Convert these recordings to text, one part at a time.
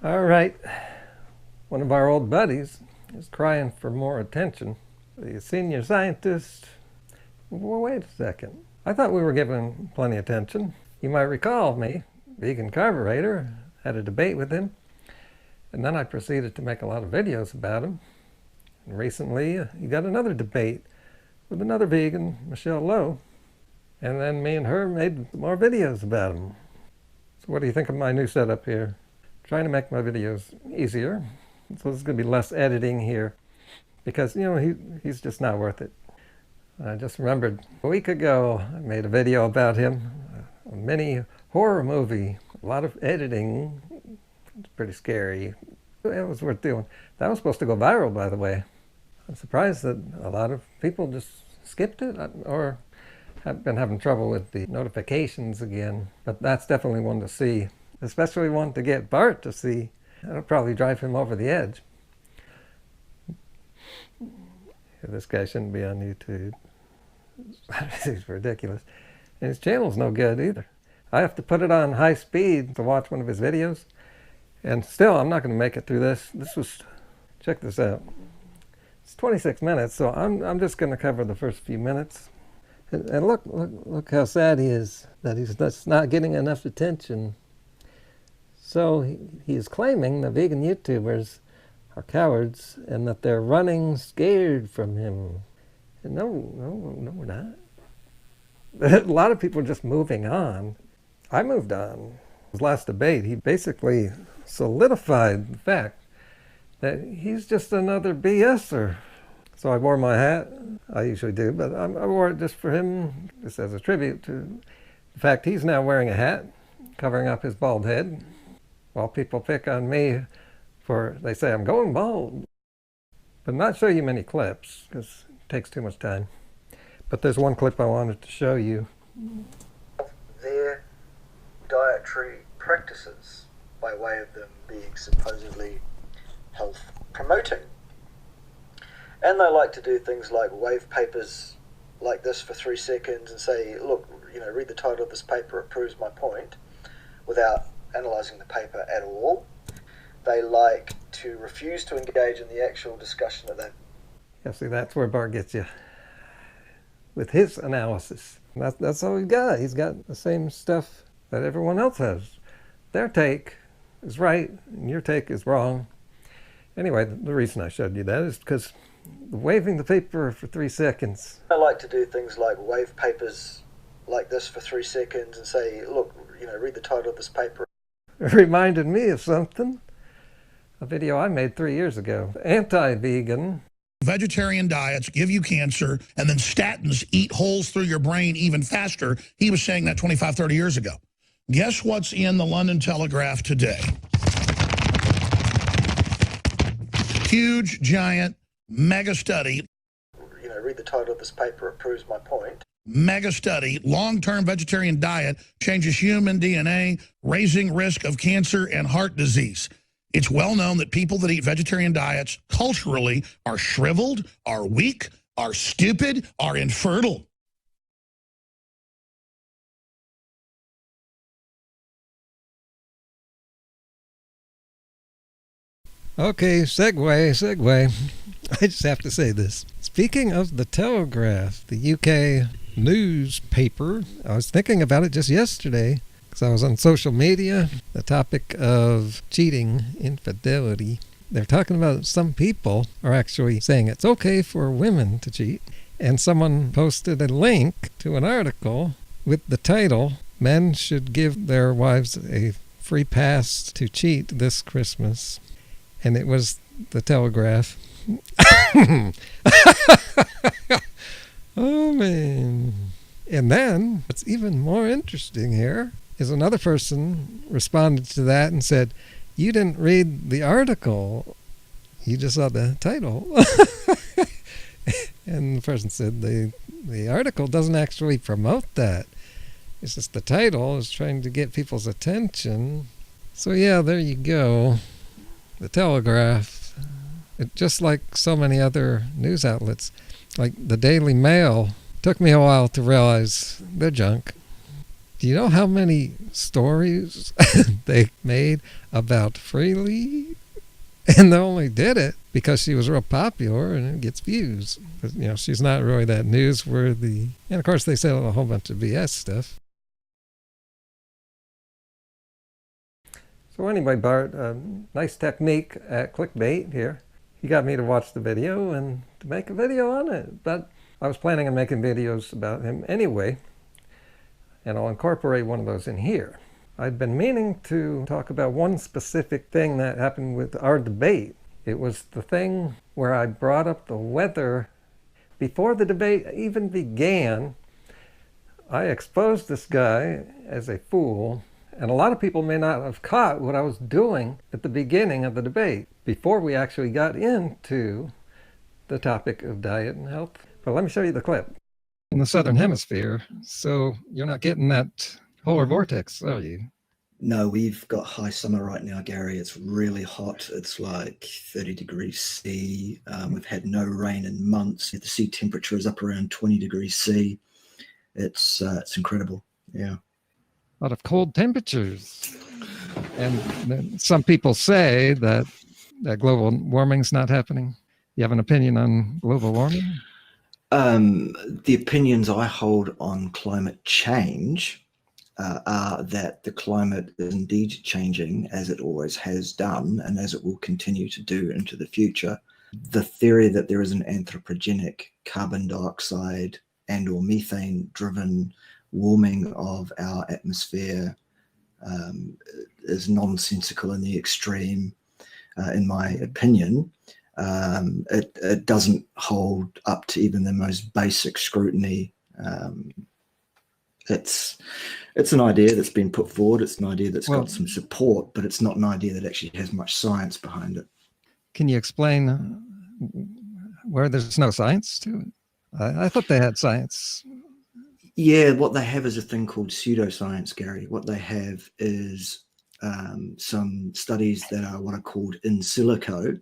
All right, one of our old buddies is crying for more attention. The senior scientist, well, wait a second. I thought we were giving plenty of attention. You might recall me, Vegan Carburetor, had a debate with him, and then I proceeded to make a lot of videos about him. And recently, he got another debate with another vegan, Michelle Lowe, and then me and her made more videos about him. So what do you think of my new setup here? Trying to make my videos easier, so there's going to be less editing here, because he's just not worth it. I just remembered a week ago I made a video about him, a mini horror movie, a lot of editing. It's pretty scary. It was worth doing. That was supposed to go viral, by the way. I'm surprised that a lot of people just skipped it or have been having trouble with the notifications again. But that's definitely one to see, especially one to get Bart to see. That'll probably drive him over the edge. This guy shouldn't be on YouTube. He's ridiculous. And his channel's no good either. I have to put it on high speed to watch one of his videos. And still, I'm not going to make it through this. Check this out. It's 26 minutes, so I'm just going to cover the first few minutes. And look how sad he is that he's just not getting enough attention. So he's claiming the vegan YouTubers are cowards and that they're running scared from him. And no, we're not. A lot of people are just moving on. I moved on. His last debate, he basically solidified the fact that he's just another BSer. So I wore my hat. I usually do, but I wore it just for him, just as a tribute to the fact he's now wearing a hat, covering up his bald head, while people pick on me they say I'm going bald. But not show you many clips, because it takes too much time. But there's one clip I wanted to show you. Their dietary practices, by way of them being supposedly health promoting. And they like to do things like wave papers like this for 3 seconds and say, look, read the title of this paper, it proves my point, without analysing the paper at all. They like to refuse to engage in the actual discussion of that. Yeah, see, that's where Bart gets you with his analysis. That's all he's got. He's got the same stuff that everyone else has. Their take is right, and your take is wrong. Anyway, the reason I showed you that is because waving the paper for 3 seconds. I like to do things like wave papers like this for 3 seconds and say, look, read the title of this paper. It reminded me of something. A video I made 3 years ago. Anti-vegan. Vegetarian diets give you cancer, and then statins eat holes through your brain even faster. He was saying that 25, 30 years ago. Guess what's in the London Telegraph today? Huge, giant, mega study. Read the title of this paper, it proves my point. Mega study, long-term vegetarian diet changes human DNA, raising risk of cancer and heart disease. It's well known that people that eat vegetarian diets culturally are shriveled, are weak, are stupid, are infertile. Okay, segue. I just have to say this. Speaking of the Telegraph, the UK newspaper, I was thinking about it just yesterday because I was on social media. The topic of cheating, infidelity. They're talking about some people are actually saying it's okay for women to cheat. And someone posted a link to an article with the title, "Men should give their wives a free pass to cheat this Christmas." And it was the Telegraph. Oh, man. And then, what's even more interesting here is another person responded to that and said, you didn't read the article, you just saw the title. And the person said the article doesn't actually promote that. It's just the title is trying to get people's attention. So yeah, there you go. The Telegraph. Just like so many other news outlets, like the Daily Mail, took me a while to realize they're junk. Do you know how many stories they made about Freely? And they only did it because she was real popular and it gets views. But, you know, she's not really that newsworthy. And of course, they said a whole bunch of BS stuff. So anyway, Bart, nice technique at clickbait here. He got me to watch the video and to make a video on it. But I was planning on making videos about him anyway. And I'll incorporate one of those in here. I'd been meaning to talk about one specific thing that happened with our debate. It was the thing where I brought up the weather. Before the debate even began, I exposed this guy as a fool, and a lot of people may not have caught what I was doing at the beginning of the debate, before we actually got into the topic of diet and health. But let me show you the clip. In the Southern Hemisphere, so you're not getting that polar vortex, are you? No, we've got high summer right now, Gary. It's really hot. It's like 30 degrees C. We've had no rain in months. The sea temperature is up around 20 degrees C. It's incredible. Yeah. A lot of cold temperatures. And then some people say that global warming's not happening. You have an opinion on global warming? The opinions I hold on climate change are that the climate is indeed changing, as it always has done and as it will continue to do into the future. The theory that there is an anthropogenic carbon dioxide and or methane driven warming of our atmosphere is nonsensical in the extreme, in my opinion. It doesn't hold up to even the most basic scrutiny. It's an idea that's been put forward. It's an idea that's got some support, but it's not an idea that actually has much science behind it. Can you explain where there's no science to it? I thought they had science. Yeah, what they have is a thing called pseudoscience, Gary. What they have is some studies that are what are called in silico.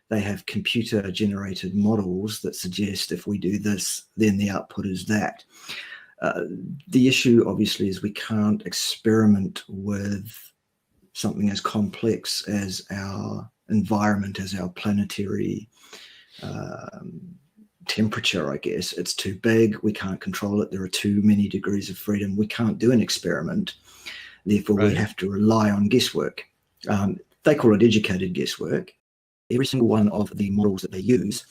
They have computer-generated models that suggest if we do this, then the output is that. The issue, obviously, is we can't experiment with something as complex as our environment, as our planetary temperature, I guess. It's too big. We can't control it. There are too many degrees of freedom. We can't do an experiment. Therefore, we have to rely on guesswork. They call it educated guesswork. Every single one of the models that they use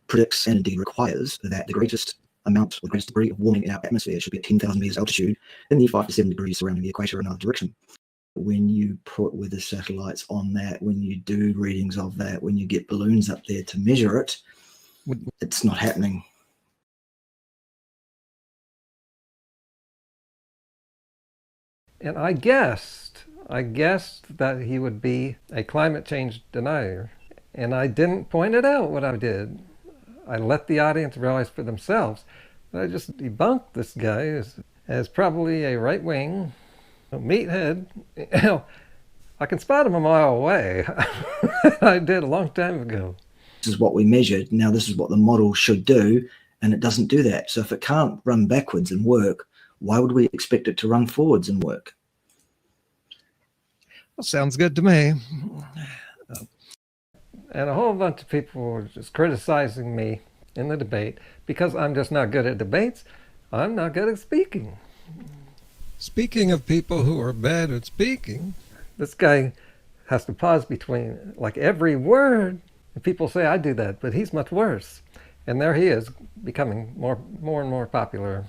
predicts and indeed requires that the greatest amount or greatest degree of warming in our atmosphere should be at 10,000 meters altitude in the 5 to 7 degrees surrounding the equator in another direction. When you put weather satellites on that, when you do readings of that, when you get balloons up there to measure it, it's not happening. And I guessed that he would be a climate change denier. And I didn't point it out what I did. I let the audience realize for themselves. I just debunked this guy as probably a right-wing meathead. You know, I can spot him a mile away. I did a long time ago. This is what we measured. Now this is what the model should do, and it doesn't do that. So if it can't run backwards and work, why would we expect it to run forwards and work? Well, sounds good to me. And a whole bunch of people were just criticizing me in the debate because I'm just not good at debates. I'm not good at speaking. Speaking of people who are bad at speaking, this guy has to pause between like every word. And people say I do that, but he's much worse. And there he is, becoming more and more popular.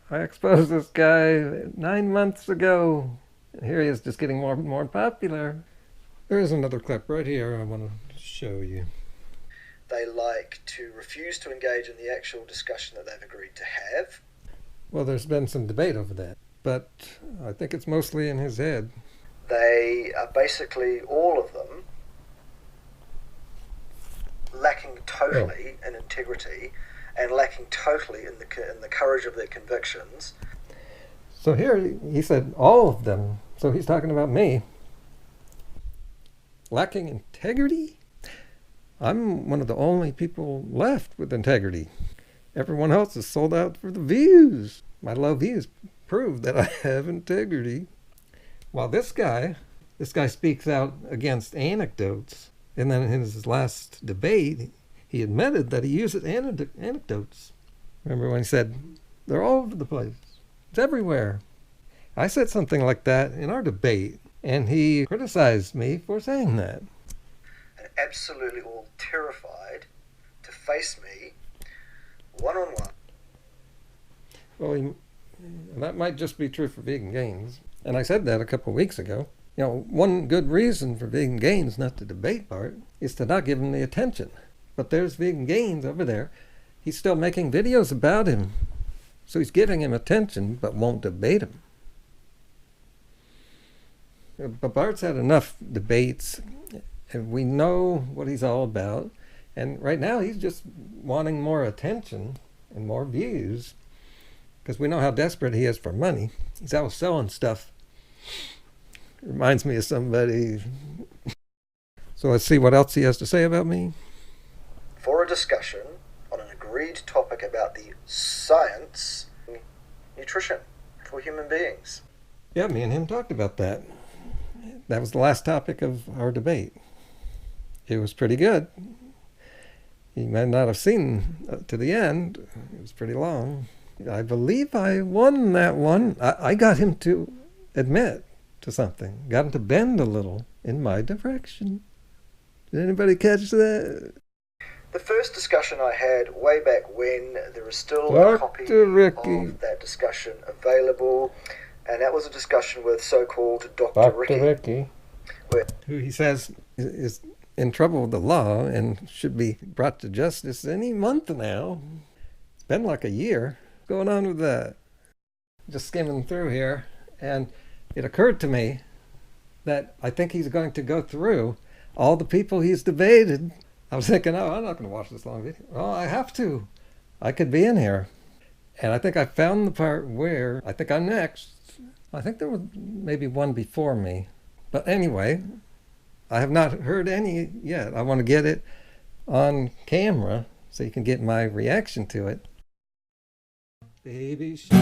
I exposed this guy 9 months ago. And here he is just getting more and more popular. There is another clip right here I want to show you. They like to refuse to engage in the actual discussion that they've agreed to have. Well, there's been some debate over that, but I think it's mostly in his head. They are basically, all of them, lacking totally in integrity and lacking totally in the courage of their convictions. So here he said all of them, so he's talking about me. Lacking integrity? I'm one of the only people left with integrity. Everyone else is sold out for the views. I love views. prove that I have integrity. While this guy speaks out against anecdotes. And then in his last debate, he admitted that he uses anecdotes. Remember when he said, they're all over the place. It's everywhere. I said something like that in our debate, and he criticized me for saying that. And absolutely all terrified to face me one-on-one. Well, that might just be true for Vegan Gains. And I said that a couple of weeks ago. You know, one good reason for Vegan Gains not to debate Bart is to not give him the attention. But there's Vegan Gains over there. He's still making videos about him. So he's giving him attention, but won't debate him. But Bart's had enough debates, and we know what he's all about. And right now he's just wanting more attention and more views, because we know how desperate he is for money. He's out selling stuff. Reminds me of somebody. So let's see what else he has to say about me. For a discussion on an agreed topic about the science of nutrition for human beings. Yeah, me and him talked about that. That was the last topic of our debate. It was pretty good. You might not have seen to the end. It was pretty long. I believe I won that one. I got him to admit to something. Got him to bend a little in my direction. Did anybody catch that? The first discussion I had way back when, there is still Dr. a copy Ricky. of that discussion available, and that was a discussion with so-called Dr. Ricky. Who he says is in trouble with the law and should be brought to justice any month now. It's been like a year. What's going on with that? Just skimming through here, and it occurred to me that I think he's going to go through all the people he's debated. I was thinking, oh, I'm not going to watch this long video. Oh, I have to. I could be in here. And I think I found the part where I think I'm next. I think there was maybe one before me. But anyway, I have not heard any yet. I want to get it on camera so you can get my reaction to it. Baby shark,